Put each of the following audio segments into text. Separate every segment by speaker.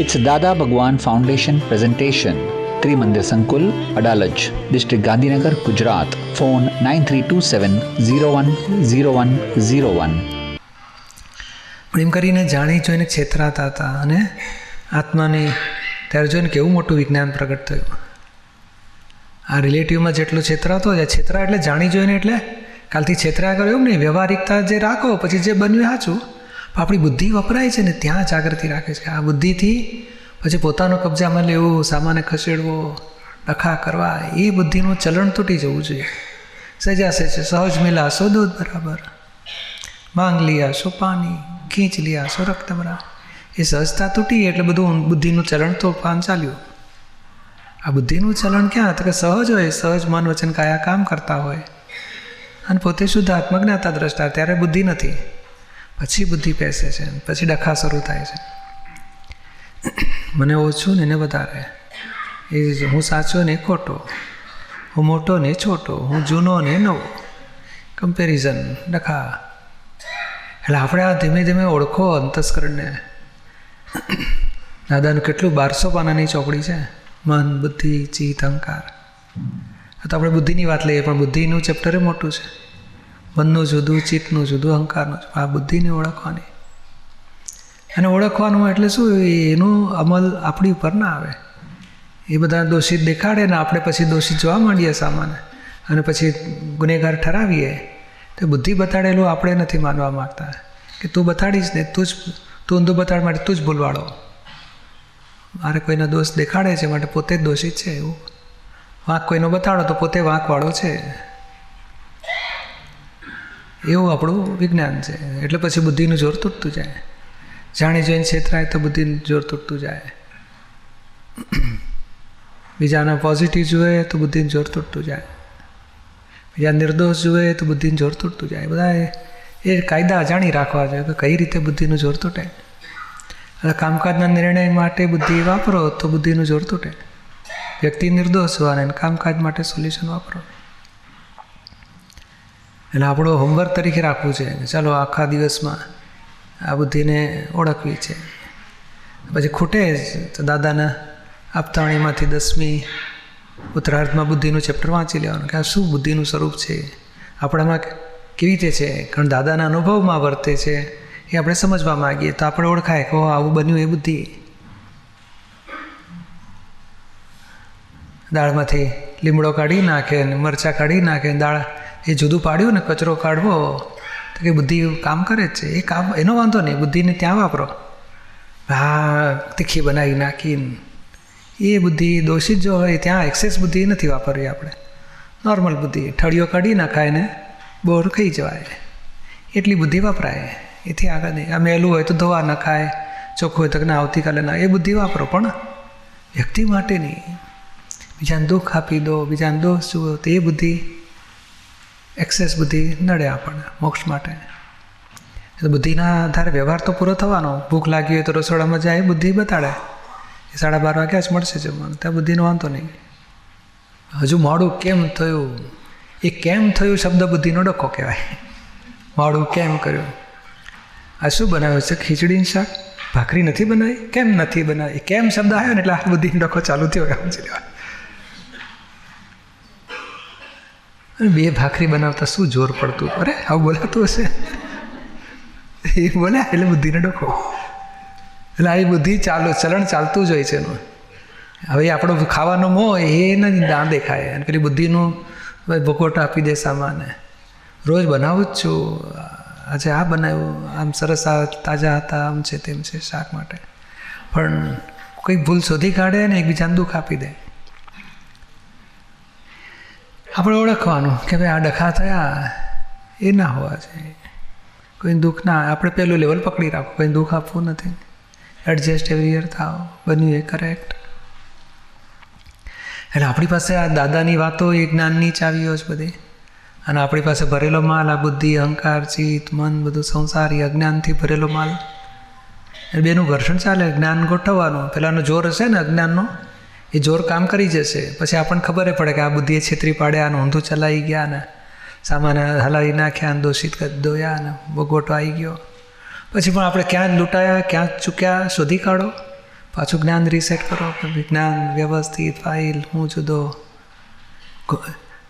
Speaker 1: It's Dada Bhagwan Foundation presentation. Trimandir Sankuल, Adalaj, District Gandhinagar, Gujarat. Phone 9327010101.
Speaker 2: એમ કરીને જાણી જોઈને છેતરાતા હતા અને આત્માને ત્યારે જોઈને કેવું મોટું વિજ્ઞાન પ્રગટ થયું. આ રિલેટિવમાં જેટલું છેતરાતો જાય, છેતરા એટલે જાણી જોઈને, એટલે કાલથી છેતરા કર્યો એવું નહીં, વ્યવહારિકતા જે રાખો પછી જે બન્યું સાચું. આપણી બુદ્ધિ વપરાય છે ને ત્યાં જાગૃતિ રાખે છે. આ બુદ્ધિથી પછી પોતાનો કબજામાં લેવું, સામાને ખસેડવો, ડખા કરવા, એ બુદ્ધિનું ચલણ તૂટી જવું જોઈએ. સજા છે સહજ મિલા સો દૂધ બરાબર, માંગ લિયા સો પાણી, ખીંચ લિયા સો રક્ત બરાબર. એ સહજતા તૂટી એટલે બધું બુદ્ધિનું ચલણ તો પાન ચાલ્યું. આ બુદ્ધિનું ચલણ ક્યાં? તો કે સહજ હોય, સહજ મન વચન કાયા કામ કરતા હોય અને પોતે શુદ્ધ આત્મજ્ઞાતા દ્રષ્ટા, ત્યારે બુદ્ધિ નથી. પછી બુદ્ધિ પેસે છે, પછી ડખા શરૂ થાય છે. મને ઓછું ને એને વધારે, એ હું સાચો ને ખોટો, હું મોટો ને છોટો, હું જૂનો ને નવો, કમ્પેરિઝન, ડખા. એટલે આપણે આ ધીમે ધીમે ઓળખો અંતસ્કરણને. દાદાનું કેટલું 1200 પાનાની ચોપડી છે, મન, બુદ્ધિ, ચિત્ત, અહંકાર. તો આપણે બુદ્ધિની વાત લઈએ, પણ બુદ્ધિનું ચેપ્ટર મોટું છે. મનનું જુદું, ચિત્તનું જુદું, અહંકારનું. આ બુદ્ધિને ઓળખવાની. અને ઓળખવાનું એટલે શું? એનું અમલ આપણી ઉપર ના આવે. એ બધા દોષિત દેખાડે ને આપણે પછી દોષિત જોવા માંડીએ સામાન્ય, અને પછી ગુનેગાર ઠરાવીએ. તો બુદ્ધિ બતાડેલું આપણે નથી માનવા માગતા કે તું બતાડીશ ને, તું ઊંધું બતાડ માટે તું જ ભૂલવાળો. મારે કોઈનો દોષ દેખાડે છે માટે પોતે જ દોષિત છે એવું. વાંક કોઈનો બતાડો તો પોતે વાંકવાળો છે, એવું આપણું વિજ્ઞાન છે. એટલે પછી બુદ્ધિનું જોર તૂટતું જાય. જાણી જોઈને છેતરાય તો બુદ્ધિનું જોર તૂટતું જાય. બીજાના પોઝિટિવ જુએ તો બુદ્ધિનું જોર તૂટતું જાય. બીજા નિર્દોષ જુએ તો બુદ્ધિનું જોર તૂટતું જાય. બધા એ કાયદા જાણી રાખવા જોઈએ કે કઈ રીતે બુદ્ધિનું જોર તૂટે. અને કામકાજના નિર્ણય માટે બુદ્ધિ વાપરો તો બુદ્ધિનું જોર તૂટે. વ્યક્તિ નિર્દોષ હોવાને કામકાજ માટે સોલ્યુશન વાપરો. એટલે આપણો હોમવર્ક તરીકે રાખવું છે. ચાલો આખા દિવસમાં આ બુદ્ધિને ઓળખવી છે. પછી ખૂટે તો દાદાના આપતાણીમાંથી 10મી ઉત્તરાર્ધમાં બુદ્ધિનું ચેપ્ટર વાંચી લેવાનું કે આ શું બુદ્ધિનું સ્વરૂપ છે, આપણામાં કેવી રીતે છે. કારણ દાદાના અનુભવમાં વર્તે છે એ આપણે સમજવા માગીએ તો આપણે ઓળખાય કે આવું બન્યું એ બુદ્ધિ. દાળમાંથી લીમડો કાઢી નાખે ને મરચાં કાઢી નાખે, દાળ એ જુદું પાડ્યું ને કચરો કાઢવો તો કે બુદ્ધિ કામ કરે જ છે. એ કામ એનો વાંધો નહીં, બુદ્ધિને ત્યાં વાપરો. હા તીખી બનાવી નાખીને એ બુદ્ધિ દોષિત જો હોય ત્યાં એક્સેસ બુદ્ધિ નથી વાપરવી આપણે. નોર્મલ બુદ્ધિ, ઠળીઓ કાઢી નાખાય ને બોર ખાઈ જવાય એટલી બુદ્ધિ વપરાય. એથી આગળ નહીં. આ મેલું હોય તો ધોવા નખાય, ચોખ્ખું હોય તો ના આવતીકાલે ના, એ બુદ્ધિ વાપરો. પણ વ્યક્તિ માટે નહીં. બીજાને દુઃખ આપી દો, બીજાને દોષ જુઓ તો એ બુદ્ધિ એક્સેસ બુદ્ધિ નડે આપણને મોક્ષ માટે. તો બુદ્ધિના આધારે વ્યવહાર તો પૂરો થવાનો. ભૂખ લાગી હોય તો રસોડામાં જાય, બુદ્ધિ બતાડે એ 12:30 વાગ્યા જ મળશે જમવાનું, ત્યાં બુદ્ધિનો વાંધો નહીં. હજુ મોડું કેમ થયું? એ કેમ થયું શબ્દ બુદ્ધિનો ડખો કહેવાય. મોડું કેમ કર્યું? આ શું બનાવ્યું છે? ખીચડીનું શાક, ભાખરી નથી બનાવી, કેમ નથી બનાવી? કેમ શબ્દ આવ્યો ને એટલે આ બુદ્ધિનો ડખો ચાલુ થયો. સમજી લેવા. બે ભાખરી બનાવતા શું જોર પડતું? અરે આવું બોલાતું હશે, એ બોલ્યા એટલે બુદ્ધિનો ડખો. એટલે આ બુદ્ધિ ચલણ ચાલતું જ હોય છે એનું. હવે આપણો ખાવાનો મોહ એ નથી ના દેખાય, અને પેલી બુદ્ધિનું ભોગવટો આપી દે સામાને. રોજ બનાવું જ છું, આજે આ બનાવ્યું, આમ સરસ આ તાજા હતા, આમ છે તેમ છે શાક માટે. પણ કંઈક ભૂલ શોધી કાઢે ને એકબીજાને દુઃખ આપી દે. આપણે ઓળખવાનું કે ભાઈ આ ડખા થયા એ ના હોવા જોઈએ. કોઈ દુઃખ ના, આપણે પહેલું લેવલ પકડી રાખો, કોઈ દુઃખ આપવું નથી. એડજસ્ટ એવરી યર થાવ, બન્યું એ કરેક્ટ. એટલે આપણી પાસે આ દાદાની વાતો એ જ્ઞાનની ચાવીઓ જ બધી. અને આપણી પાસે ભરેલો માલ આ બુદ્ધિ, અહંકાર, ચિત્ત, મન, બધું સંસારી અજ્ઞાનથી ભરેલો માલ. એ બેનું ઘર્ષણ ચાલે. જ્ઞાન ગોઠવવાનું, પેલાનો જોર હશે ને અજ્ઞાનનો, એ જોર કામ કરી જશે. પછી આપણને ખબર પડે કે આ બુદ્ધિએ છેતરી પાડ્યા ને ઊંધું ચલાવી ગયા ને સામાન્ય હલાવી નાખ્યા ને દોષિત દોયા ને ભોગવટો આવી ગયો. પછી પણ આપણે ક્યાં લૂંટાયા, ક્યાં ચૂક્યા શોધી કાઢો. પાછું જ્ઞાન રીસેટ કરો. વિજ્ઞાન વ્યવસ્થિત ફાઇલ હું જુદો.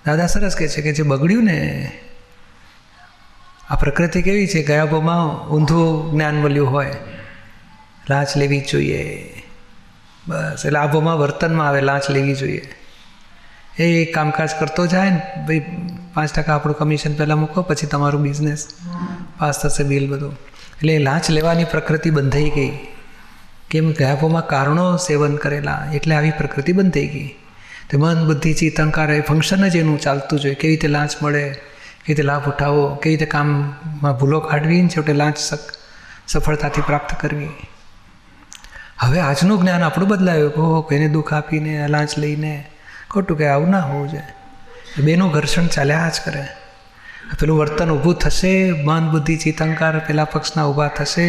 Speaker 2: દાદા સરસ કહે છે કે જે બગડ્યું ને, આ પ્રકૃતિ કેવી છે, ગયા ભાવમાં ઊંધું જ્ઞાન મળ્યું હોય, લાંચ લેવી જોઈએ, બસ એટલે આ ભાવમાં વર્તનમાં આવે લાંચ લેવી જોઈએ. એ કામકાજ કરતો જાય ને, ભાઈ 5% આપણું કમિશન પહેલાં મૂકો, પછી તમારું બિઝનેસ પાસ થશે, બિલ બધું. એટલે લાંચ લેવાની પ્રકૃતિ બંધાઈ ગઈ. કેમ ગયા ભાવમાં કારણો સેવન કરેલા, એટલે આવી પ્રકૃતિ બંધાઈ ગઈ. તે મન બુદ્ધિ ચિત્ત અહંકાર એ ફંક્શન જ એનું ચાલતું જોઈએ. કેવી રીતે લાંચ મળે, કેવી રીતે લાભ ઉઠાવો, કેવી રીતે કામમાં ભૂલો કાઢવી ને છેવટે લાંચ સફળતાથી પ્રાપ્ત કરવી. હવે આજનું જ્ઞાન આપણું બદલાયું. કોઈને દુઃખ આપીને લાંચ લઈને ખોટું કે આવું ના હોવું જોઈએ. બેનું ઘર્ષણ ચાલ્યા જ કરે. પેલું વર્તન ઊભું થશે, મન બુદ્ધિ ચિત્ત અહંકાર પેલા પક્ષના ઊભા થશે.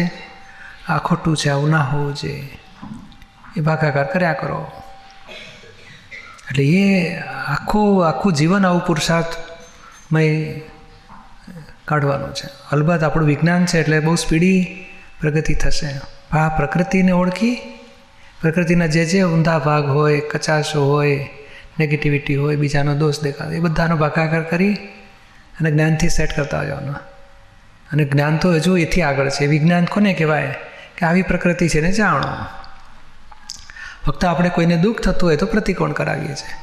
Speaker 2: આ ખોટું છે, આવું ના હોવું જોઈએ. એ ભાગાકાર કર્યા કરો. એટલે એ આખું જીવન આવું પુરુષાર્થમય કાઢવાનું છે. અલબત્ત આપણું વિજ્ઞાન છે એટલે બહુ સ્પીડી પ્રગતિ થશે. આ પ્રકૃતિને ઓળખી, પ્રકૃતિના જે ઊંધા ભાગ હોય, કચાશો હોય, નેગેટિવિટી હોય, બીજાનો દોષ દેખાતો, એ બધાનો ભાગાકાર કરી અને જ્ઞાનથી સેટ કરતા જવાનું. અને જ્ઞાન તો હજુ એથી આગળ છે. વિજ્ઞાન કોને કહેવાય કે આવી પ્રકૃતિ છે ને જાણો. ફક્ત આપણે કોઈને દુઃખ થતું હોય તો પ્રતિકોણ કરાવીએ છીએ.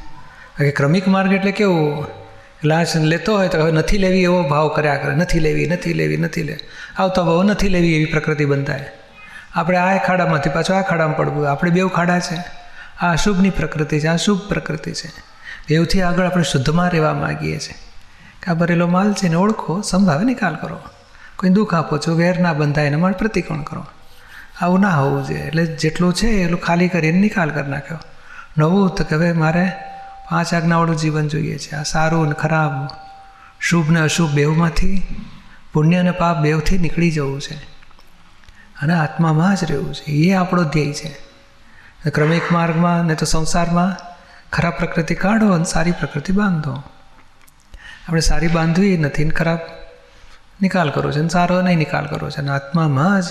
Speaker 2: કે ક્રમિક માર્ગ એટલે કેવું, લાંચ લેતો હોય તો હવે નથી લેવી એવો ભાવ કર્યા કરે, નથી લેવી, નથી લેવી, નથી લે, આવતો ભાવ નથી લેવી એવી પ્રકૃતિ બંધાય. આપણે આ ખાડામાંથી પાછું આ ખાડામાં પડવું. આપણે બેઉ ખાડા છે. આ અશુભની પ્રકૃતિ છે, આ શુભ પ્રકૃતિ છે. બેઉથી આગળ આપણે શુદ્ધમાં રહેવા માગીએ છીએ. કે આ ભરેલો માલ છે ને ઓળખો, સંભાવે નિકાલ કરો. કોઈ દુઃખ આપો છો, વેર ના બંધાય એના માટે પ્રતિકોણ કરો. આવું ના હોવું જોઈએ. એટલે જેટલું છે એટલું ખાલી કરીને નિકાલ કરી નાખ્યો. નવું તો કે હવે મારે 5 આજ્ઞાવાળું જીવન જોઈએ છે. આ સારું અને ખરાબ, શુભ ને અશુભ બેઉમાંથી, પુણ્ય અને પાપ બેઉથી નીકળી જવું છે અને આત્મામાં જ રહેવું છે. એ આપણો ધ્યેય છે. ક્રમિક માર્ગમાં ને તો સંસારમાં ખરાબ પ્રકૃતિ કાઢો અને સારી પ્રકૃતિ બાંધો. આપણે સારી બાંધવી નથી ને ખરાબ નિકાલ કરો છે, અને સારો નહીં નિકાલ કરો છે. અને આત્મામાં જ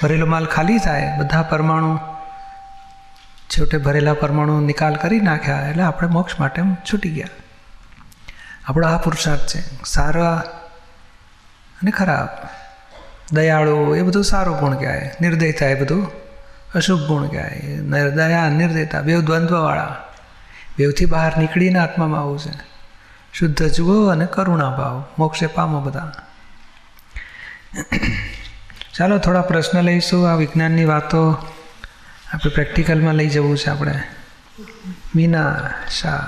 Speaker 2: ભરેલો માલ ખાલી થાય, બધા પરમાણુ છેવટે ભરેલા પરમાણુ નિકાલ કરી નાખ્યા એટલે આપણે મોક્ષ માટે છૂટી ગયા. આપણો આ પુરુષાર્થ છે. સારા અને ખરાબ, દયાળુ એ બધું સારું ગુણ કહેવાય, નિર્દયતા એ બધું અશુભ ગુણ કહેવાય. દયા નિર્દયતા બેઉ દ્વંદ્વવાળા, બેઉથી બહાર નીકળીને આત્મામાં આવવું છે. શુદ્ધ જુઓ અને કરુણા ભાવ, મોક્ષે પામો બધા. ચાલો થોડા પ્રશ્ન લઈશું. આ વિજ્ઞાનની વાતો આપણે પ્રેક્ટિકલમાં લઈ જવું છે. આપણે મીના શાહ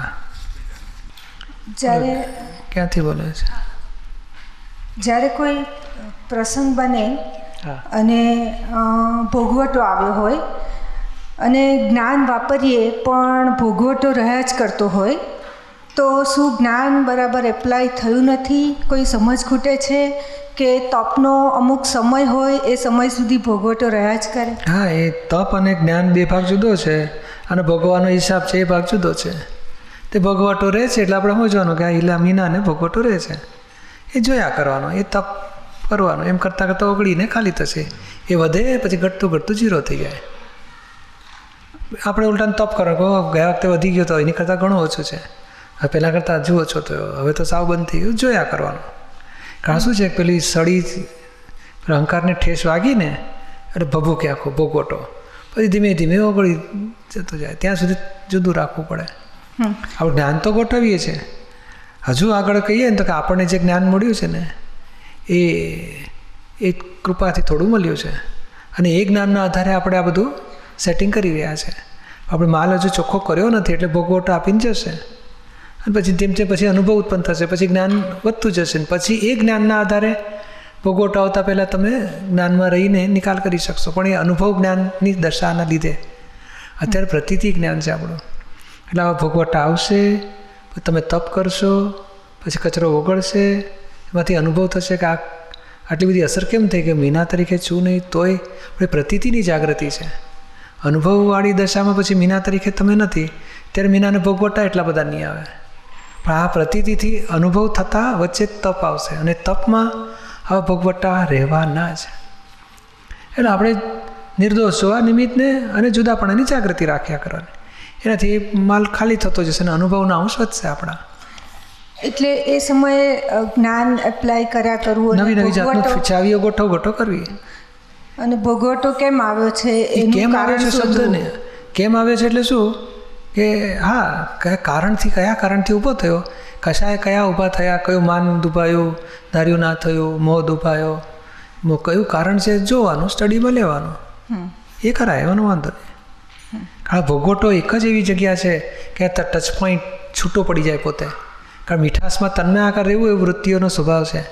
Speaker 3: જ્યારે
Speaker 2: ક્યાંથી બોલે છે?
Speaker 3: જ્યારે કોઈ પ્રસંગ બને અને ભોગવટો આવ્યો હોય અને જ્ઞાન વાપરીએ પણ ભોગવટો રહ્યા જ કરતો હોય, તો શું જ્ઞાન બરાબર એપ્લાય થયું નથી? કોઈ સમજ ખૂટે છે કે તપનો અમુક સમય હોય એ સમય સુધી ભોગવટો રહ્યા જ કરે?
Speaker 2: હા, એ તપ અને જ્ઞાન બે ભાગ જુદો છે અને ભોગવાનો હિસાબ છે એ ભાગ જુદો છે. તે ભોગવટો રહે છે એટલે આપણે સમજવાનું કે આ હીલા મીનાને ભોગવટો રહે છે, એ જોયા કરવાનો, એ તપ કરવાનો. એમ કરતાં કરતાં ઓગળીને ખાલી થશે. એ વધે પછી ઘટતું ઘટતું 0 થઈ જાય. આપણે ઉલટાને તપ કરવાનું, ગયા વખતે વધી ગયો તો એની કરતાં ઘણું ઓછું છે, હવે પહેલાં કરતાં હજુ ઓછો થયો, હવે તો સાવ બંધ થઈ ગયું. જોયા કરવાનું. કારણ શું છે, પેલી સળી અહંકારને ઠેસ વાગીને એટલે ભભૂકે આખો ભોગવટો, પછી ધીમે ધીમે ઓગળી જતો જાય. ત્યાં સુધી જુદું રાખવું પડે. આપણે જ્ઞાન તો ગોઠવીએ છીએ. હજુ આગળ કહીએ ને તો કે આપણને જે જ્ઞાન મળ્યું છે ને એ કૃપાથી થોડું મળ્યું છે, અને એ જ્ઞાનના આધારે આપણે આ બધું સેટિંગ કરી રહ્યા છે. આપણે માલ હજુ ચોખ્ખો કર્યો નથી એટલે ભોગવટો આપીને જશે, અને પછી જેમ જેમ પછી અનુભવ ઉત્પન્ન થશે, પછી જ્ઞાન વધતું જશે, ને પછી એ જ્ઞાનના આધારે ભોગવટો આવતા પહેલાં તમે જ્ઞાનમાં રહીને નિકાલ કરી શકશો. પણ એ અનુભવ જ્ઞાનની દશાના લીધે અત્યારે પ્રતીતિ જ્ઞાન છે આપણું. એટલે આવા ભોગવટા આવશે, તમે તપ કરશો, પછી કચરો ઓગળશે, એમાંથી અનુભવ થશે કે આટલી બધી અસર કેમ થઈ કે મીના તરીકે છું નહીં, તોય આપણે પ્રતીતિની જાગૃતિ છે. અનુભવવાળી દશામાં પછી મીના તરીકે તમે નથી, ત્યારે મીનાને ભોગવટા એટલા બધા નહીં આવે. પણ આ પ્રતીતિથી અનુભવ થતાં વચ્ચે તપ આવશે, અને તપમાં આવા ભોગવટા રહેવાના જ. એટલે આપણે નિર્દોષ જોવા નિમિત્તને અને જુદાપણાની જાગૃતિ રાખ્યા કરવાની. એનાથી માલ ખાલી થતો જશે અને અનુભવના અંશ વધશે આપણા.
Speaker 3: એટલે એ સમયે જ્ઞાન એપ્લાય કર્યા કરવું,
Speaker 2: નવી નવી જાતનું ચાવીઓ ગોઠો કરવી.
Speaker 3: અને ભોગવટો કેમ આવ્યો છે
Speaker 2: કેમ આવ્યો છે શબ્દને કેમ આવ્યો છે એટલે શું કે હા કયા કારણથી ઊભો થયો, કયા ઊભા થયા, કયું માન દુભાયું, ધાર્યું ના થયું, મોહ દુભાયો, કયું કારણ છે જોવાનું, સ્ટડીમાં લેવાનું, એ કરાય, એવાનો વાંધો નહીં. કારણ ભોગવટો એક જ એવી જગ્યા છે કે ટચ પોઈન્ટ છૂટો પડી જાય પોતે. કારણ મીઠાશમાં તન્મય આકાર રહેવું એ વૃત્તિઓનો સ્વભાવ છે,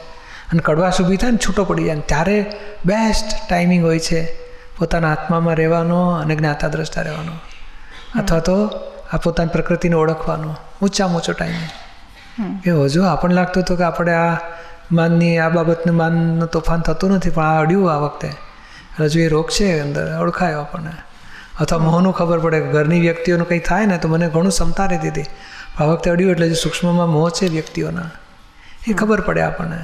Speaker 2: અને કડવાશ ઊભી થાય ને છૂટો પડી જાય, ત્યારે બેસ્ટ ટાઈમિંગ હોય છે પોતાના આત્મામાં રહેવાનો અને જ્ઞાતા દ્રષ્ટા રહેવાનો, અથવા તો આ પોતાની પ્રકૃતિને ઓળખવાનો ઊંચામાં ઊંચો ટાઈમ. એ હજુ આપણને લાગતું હતું કે આપણે આ માનની આ બાબતનું માનનું તોફાન થતું નથી, પણ આ અડ્યું આ વખતે હજુ એ રોગ છે અંદર, ઓળખાયો આપણને. અથવા મોહનું ખબર પડે કે ઘરની વ્યક્તિઓનું કંઈ થાય ને તો મને ઘણું ક્ષમતા રહેતી હતી, આ વખતે અડ્યું એટલે જે સૂક્ષ્મમાં મોહ છે વ્યક્તિઓના એ ખબર પડે આપણને.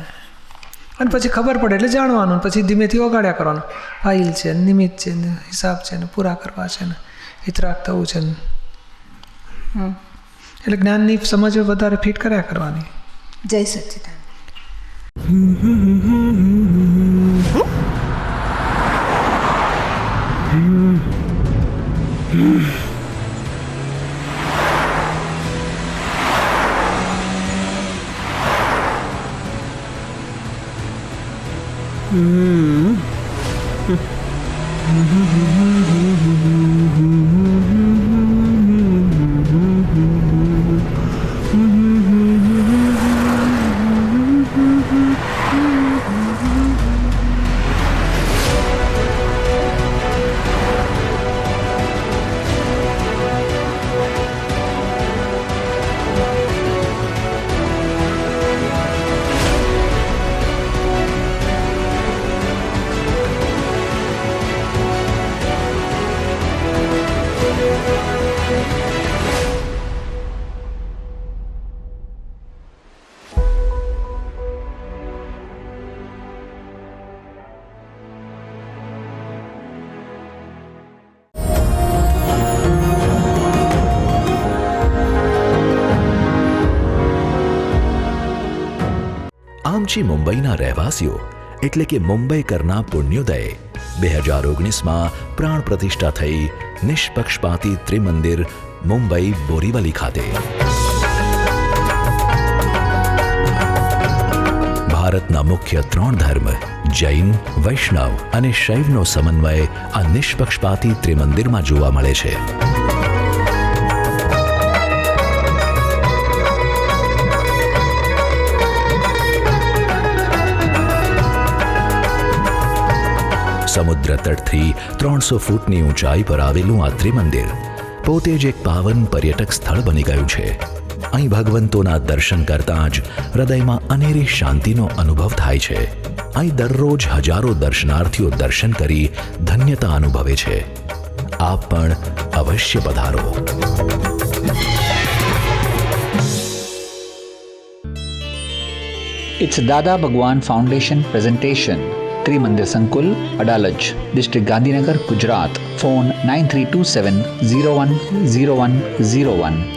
Speaker 2: અને પછી ખબર પડે એટલે જાણવાનું, પછી ધીમેથી ઓગાડ્યા કરવાનું, ફાઇલ છે, નિમિત્ત છે, હિસાબ છે ને પૂરા કરવા છે ને વિતરાગ થવું છે ને. એટલે જ્ઞાનની સમજ વધારે ફિટ કર્યા કરવાની.
Speaker 3: જય સચ્ચિદાનંદ.
Speaker 4: આમચી મુંબઈના રહેવાસીઓ એટલે કે મુંબઈકરના પુણ્યોદય 2019માં પ્રાણ પ્રતિષ્ઠા થઈ નિષ્પક્ષપાતી ત્રિમંદિર મુંબઈ બોરીવલી ખાતે. ભારતના મુખ્ય 3 ધર્મ જૈન, વૈષ્ણવ અને શૈવનો સમન્વય આ નિષ્પક્ષપાતી ત્રિમંદિરમાં જોવા મળે છે. સમુદ્ર તટથી 300 ફૂટની ઊંચાઈ પર આવેલું આ ત્રિમંદિર પોતે જ એક પાવન પર્યટક સ્થળ બની ગયું છે. અહીં ભગવંતોના દર્શન કરતાં જ હૃદયમાં અનેરી શાંતિનો અનુભવ થાય છે. અહીં દરરોજ હજારો દર્શનાર્થીઓ દર્શન કરી ધન્યતા અનુભવે છે. આપ પણ અવશ્ય પધારો.
Speaker 1: It's Dada Bhagwan Foundation presentation. Trimandir Sankul, Adalaj, District Gandhinagar, Gujarat. Phone 9327 010101.